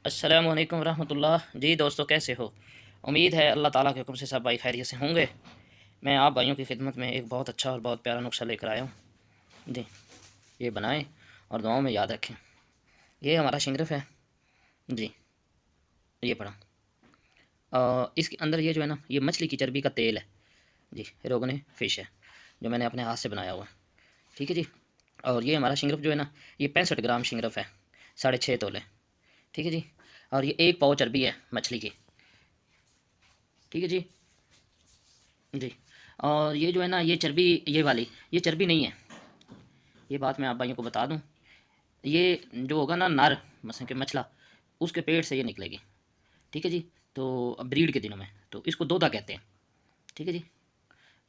अस्सलामु अलैकुम रहमतुल्लाह। जी दोस्तों, कैसे हो? उम्मीद है अल्लाह ताला के हुक्म से सब भाई खैरियत से होंगे। मैं आप भाइयों की खिदमत में एक बहुत अच्छा और बहुत प्यारा नुस्खा लेकर आया हूँ। जी, ये बनाएं और दुआओं में याद रखें। ये हमारा शिंगरफ है। जी, ये पड़ा। इसके अंदर ये जो है ना, ये मछली की चर्बी का तेल है। जी, रोगन फ़िश है जो मैंने अपने हाथ से बनाया हुआ है। ठीक है जी। और ये हमारा शिंगरफ जो है ना, ये 65 ग्राम शिंगरफ है, 6.5 तोले। ठीक है जी। और ये 1 पाव चर्बी है मछली की। ठीक है जी। जी। और ये जो है ना, ये चर्बी, ये वाली, ये चर्बी नहीं है। ये बात मैं आप भाइयों को बता दूं, ये जो होगा ना नर मसलन के मछला, उसके पेट से ये निकलेगी। ठीक है जी। तो अब ब्रीड के दिनों में तो इसको दोधा कहते हैं। ठीक है जी।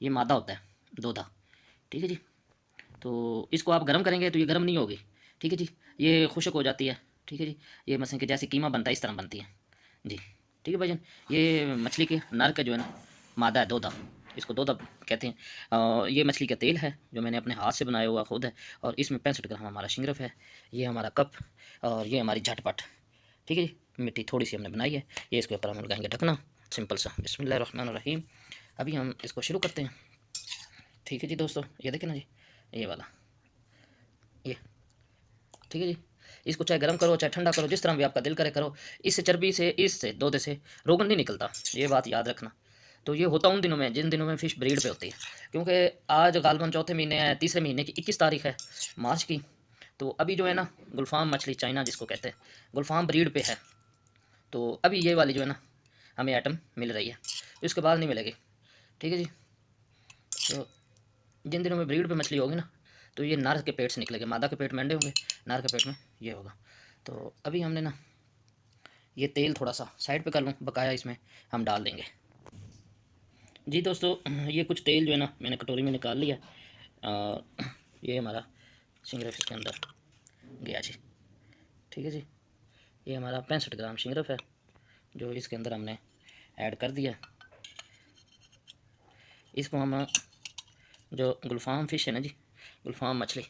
ये मादा होता है, दोधा। ठीक है जी। तो इसको आप गर्म करेंगे तो ये गर्म नहीं होगी। ठीक है जी। ये खुश्क हो जाती है। ठीक है जी। ये मसलन के जैसे कीमा बनता है इस तरह बनती है। जी। ठीक है भाईजान। ये मछली के नर का जो है ना, मादा है, दोधा। इसको दोधा कहते हैं। ये मछली का तेल है जो मैंने अपने हाथ से बनाया हुआ खुद है। और इसमें 65 ग्राम हमारा शिंगरफ है। ये हमारा कप, और ये हमारी झटपट। ठीक है जी। मिट्टी थोड़ी सी हमने बनाई है। ये इसके ऊपर हम लगाएंगे ढकना, सिंपल सा। बिस्मिल्लाहिर्रहमानिर्रहीम। अभी हम इसको शुरू करते हैं। ठीक है जी दोस्तों, ये देखें ना जी, ये वाला, ये। ठीक है जी। इसको चाहे गर्म करो चाहे ठंडा करो, जिस तरह भी आपका दिल करे करो। इससे चर्बी से, इससे दोधे से रोगन नहीं निकलता, ये बात याद रखना। तो ये होता उन दिनों में जिन दिनों में फ़िश ब्रीड पे होती है। क्योंकि आज गालबन चौथे महीने है, तीसरे महीने की 21 तारीख है, मार्च की। तो अभी जो है ना, गुलफाम मछली, चाइना जिसको कहते हैं, गुलफाम ब्रीड पे है। तो अभी ये वाली जो है ना, हमें आइटम मिल रही है, इसके बाद नहीं मिलेगी। ठीक है जी। तो जिन दिनों में ब्रीड पे मछली होगी ना, तो ये नार के पेट से निकलेगी। मादा के पेट में अंडे होंगे, नार के पेट में ये होगा। तो अभी हमने ना, ये तेल थोड़ा सा साइड पे कर लूँ, बकाया इसमें हम डाल देंगे। जी दोस्तों, ये कुछ तेल जो है ना, मैंने कटोरी में निकाल लिया। ये हमारा शिंगरफ इसके अंदर गया जी। ठीक है जी। ये हमारा 65 ग्राम शिंगरफ है जो इसके अंदर हमने ऐड कर दिया। इसको हम, जो गुलफाम फ़िश है ना जी, गुलफाम मछली,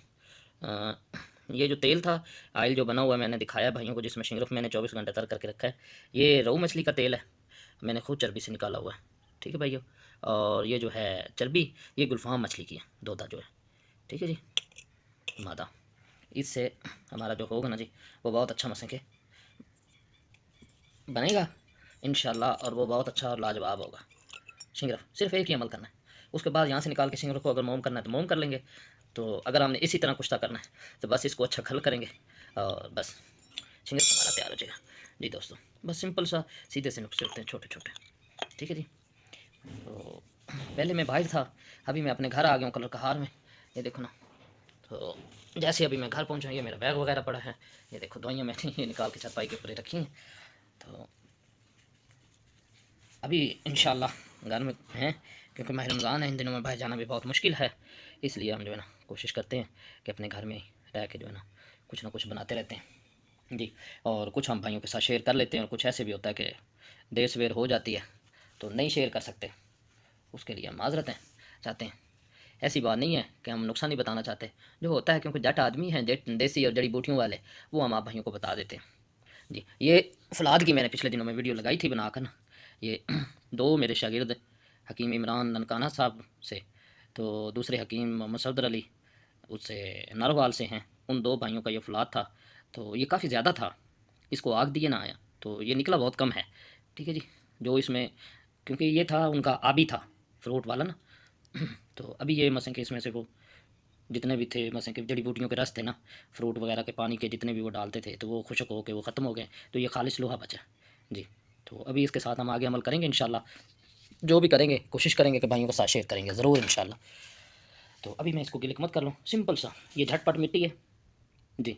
ये जो तेल था, ऑयल जो बना हुआ है, मैंने दिखाया भाइयों को, जिसमें शिंगरफ मैंने 24 घंटे तर करके रखा है। ये रोहू मछली का तेल है, मैंने खुद चर्बी से निकाला हुआ है। ठीक है भाइयों। और ये जो है चर्बी, ये गुलफाम मछली की है, दोधा जो है। ठीक है जी, मादा। इससे हमारा जो होगा ना जी, वो बहुत अच्छा मसले के बनेगा इंशाल्लाह, और वो बहुत अच्छा और लाजवाब होगा। शिंगरफ सिर्फ एक ही अमल करना है, उसके बाद यहाँ से निकाल के शिंगरफ को अगर मोम करना है तो मोम कर लेंगे। तो अगर हमने इसी तरह कुश्ता करना है तो बस इसको अच्छा खल करेंगे और बस शिंगरफ हमारा तैयार हो जाएगा। जी दोस्तों, बस सिंपल सा सीधे से नुस्खे होते हैं, छोटे छोटे। ठीक है जी। तो पहले मैं बाहर था, अभी मैं अपने घर आ गया हूँ कलर कहार में। ये देखो ना। तो जैसे अभी मैं घर पहुँचा, ये मेरा बैग वगैरह पड़ा है। ये देखो दवाइयाँ मैंने ये निकाल के छतपाई के ऊपर ही रखी हैं। तो अभी इंशाल्लाह घर में हैं, क्योंकि माह रमज़ान है, इन दिनों में बाहर जाना भी बहुत मुश्किल है। इसलिए हम जो है ना, कोशिश करते हैं कि अपने घर में ही रह के जो है ना कुछ बनाते रहते हैं जी। और कुछ हम भाइयों के साथ शेयर कर लेते हैं, और कुछ ऐसे भी होता है कि देर सवेर हो जाती है तो नहीं शेयर कर सकते, उसके लिए हम माजरतें चाहते हैं। ऐसी बात नहीं है कि हम नुकसान नहीं बताना चाहते, जो होता है, क्योंकि जट आदमी हैं, जट देसी और जड़ी बूटियों वाले, वो हम आप भाइयों को बता देते हैं जी। ये फलाद की मैंने पिछले दिनों में वीडियो लगाई थी बनाकर ना। ये दो मेरे शागिर्द, हकीम इमरान ननकाना साहब से, तो दूसरे हकीम मोहम्मद सफदर अली, उससे नारोवाल से हैं। उन दो भाइयों का ये फलाद था। तो ये काफ़ी ज़्यादा था, इसको आग दिए ना आया, तो ये निकला बहुत कम है। ठीक है जी। जो इसमें, क्योंकि ये था उनका आबी था, फ्रूट वाला ना। तो अभी ये मसें के इसमें से वो जितने भी थे, मसें के जड़ी बूटियों के रस थे ना, फ्रूट वगैरह के पानी के जितने भी वो डालते थे, तो वो खुशक हो के वो ख़त्म हो गए। तो ये खालिश लोहा बचा जी। तो अभी इसके साथ हम आगे अमल करेंगे इंशाल्लाह। जो भी करेंगे कोशिश करेंगे कि भाइयों के साथ शेयर करेंगे ज़रूर इंशाल्लाह। तो अभी मैं इसको गिलक मत कर लूँ, सिंपल सा, ये झटपट मिट्टी है जी।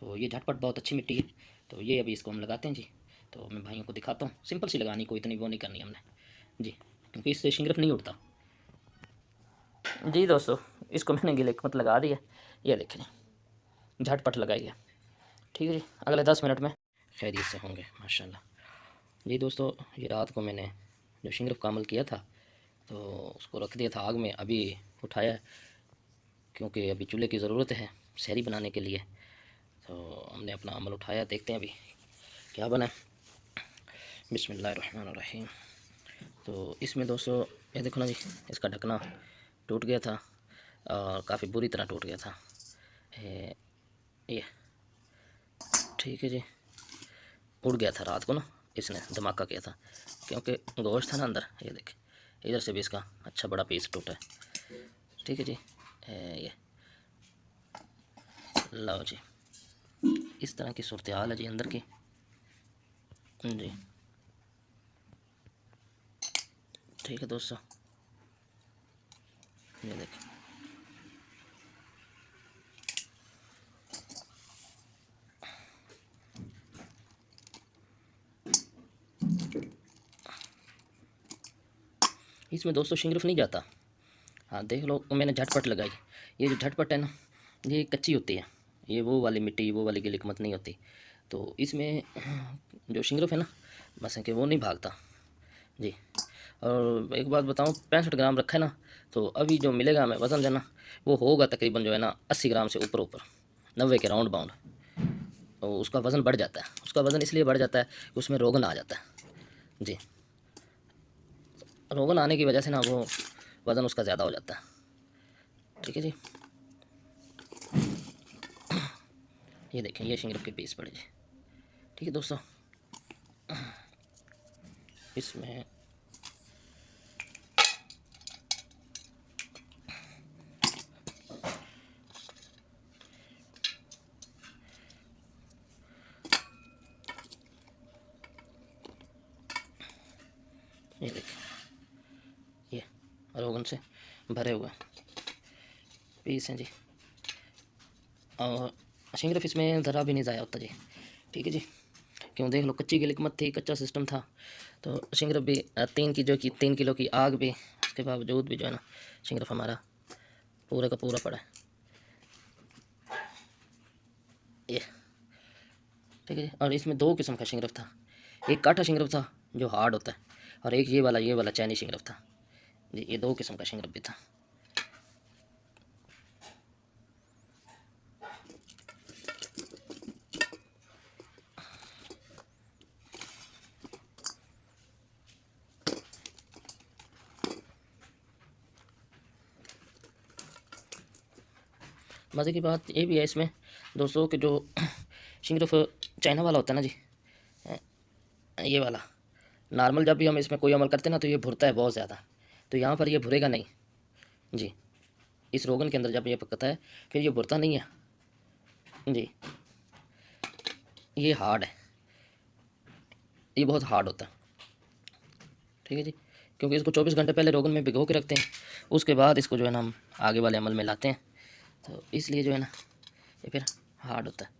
तो ये झटपट बहुत अच्छी मिट्टी है। तो ये अभी इसको हम लगाते हैं जी। तो मैं भाइयों को दिखाता हूँ, सिंपल सी लगानी, कोई इतनी वो नहीं करनी हमने जी, क्योंकि इससे शिंगरफ नहीं उड़ता। जी दोस्तों, इसको मैंने गिलक मत लगा दिया, ये देखें, झटपट लगाई है। ठीक है जी। अगले 10 मिनट में खैरियत से होंगे माशाल्लाह। जी दोस्तों, ये रात को मैंने जो शिंगरफ का अमल किया था, तो उसको रख दिया था आग में, अभी उठाया, क्योंकि अभी चूल्हे की ज़रूरत है सहरी बनाने के लिए। तो हमने अपना अमल उठाया, देखते हैं अभी क्या बना है। बिस्मिल्लाहिर्रहमानिर्रहीम। तो इसमें दोस्तों ये देखो ना जी, इसका ढकना टूट गया था और काफ़ी बुरी तरह टूट गया था। ये ठीक है जी, उड़ गया था रात को ना, इसने धमाका किया था क्योंकि गोश्त था ना अंदर। ये देखे इधर से भी इसका अच्छा बड़ा पीस टूटा है। ठीक है जी, ये लो जी, इस तरह की सूरत हाल है जी अंदर की जी। ठीक है दोस्तों, ये देखें इसमें दोस्तों शिंगरफ नहीं जाता। हाँ देख लो, मैंने झटपट लगाई। ये जो झटपट है ना, ये कच्ची होती है, ये वो वाली मिट्टी वो वाली गिलिकमत नहीं होती। तो इसमें जो शिंगरफ है ना, बस है कि वो नहीं भागता जी। और एक बात बताऊँ, 65 ग्राम रखा है ना, तो अभी जो मिलेगा हमें वज़न देना, वो होगा तकरीबन जो है ना 80 ग्राम से ऊपर ऊपर, 90 के राउंड बाउंड। तो उसका वज़न बढ़ जाता है। उसका वज़न इसलिए बढ़ जाता है कि उसमें रोगन आ जाता है जी। रोगन आने की वजह से ना वो वज़न उसका ज़्यादा हो जाता है। ठीक है जी, ये देखें, ये शिंगरफ के पीस पड़े जी। ठीक है दोस्तों, इसमें ये देखें, ये रोगन से भरे हुए पीस हैं जी। और शिंगरफ इसमें ज़रा भी नहीं ज़ाया होता जी। ठीक है जी, क्यों देख लो, कच्ची गिलिकमत थी, कच्चा सिस्टम था। तो शिंगरफ भी 3 किलो की आग भी, उसके बावजूद भी जो है ना शिंगरफ हमारा पूरे का पूरा पड़ा है ये। ठीक है जी, और इसमें 2 किस्म का शिंगरफ था। एक काठा शिंगरफ था जो हार्ड होता है, और एक ये वाला चैनी शिंगरफ था जी। ये 2 किस्म का शिंगरफ भी था। मज़े की बात ये भी है इसमें दोस्तों कि जो शिंगरफ चाइना वाला होता है ना जी, ये वाला नॉर्मल जब भी हम इसमें कोई अमल करते हैं ना, तो ये भुरता है बहुत ज़्यादा। तो यहाँ पर ये भुरेगा नहीं जी। इस रोगन के अंदर जब ये पकता है फिर ये भुरता नहीं है जी। ये हार्ड है, ये बहुत हार्ड होता है। ठीक है जी, क्योंकि इसको 24 घंटे पहले रोगन में भिगो के रखते हैं, उसके बाद इसको जो है ना हम आगे वाले अमल में लाते हैं। तो इसलिए जो है ना ये फिर हार्ड होता है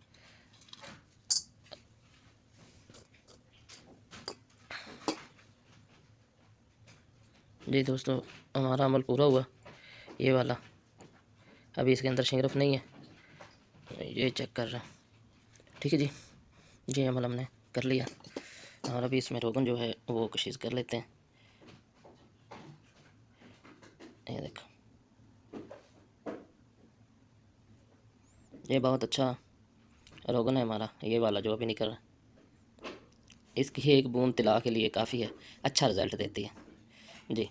जी। दोस्तों हमारा अमल पूरा हुआ, ये वाला। अभी इसके अंदर शिंगरफ नहीं है, ये चेक कर रहा है। ठीक है जी, ये अमल हमने कर लिया, और अभी इसमें रोगन जो है वो कोशिश कर लेते हैं। ये देखो, ये बहुत अच्छा रोगन है हमारा, ये वाला जो अभी निकल रहा है। इसकी एक बूंद तिला के लिए काफ़ी है, अच्छा रिज़ल्ट देती है जी।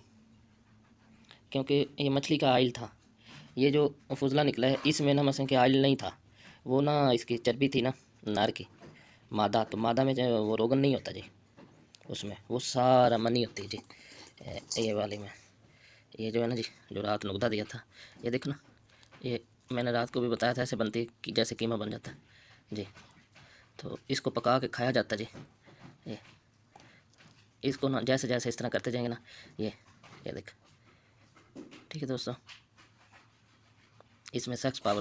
क्योंकि ये मछली का आयल था, ये जो फुजला निकला है इसमें ना मसलन कि आयल नहीं था, वो ना इसकी चर्बी थी ना नार की मादा। तो मादा में जो वो रोगन नहीं होता जी, उसमें वो सारा मनी होती है जी। ये वाले में ये जो है ना जी, जो रात नुकदा दिया था, ये देखो ना, ये मैंने रात को भी बताया था ऐसे बनती है कि जैसे कीमा बन जाता है जी। तो इसको पका के खाया जाता है जी। ये इसको ना जैसे जैसे इस तरह करते जाएंगे ना, ये देख। ठीक है दोस्तों, इसमें सेक्स पावर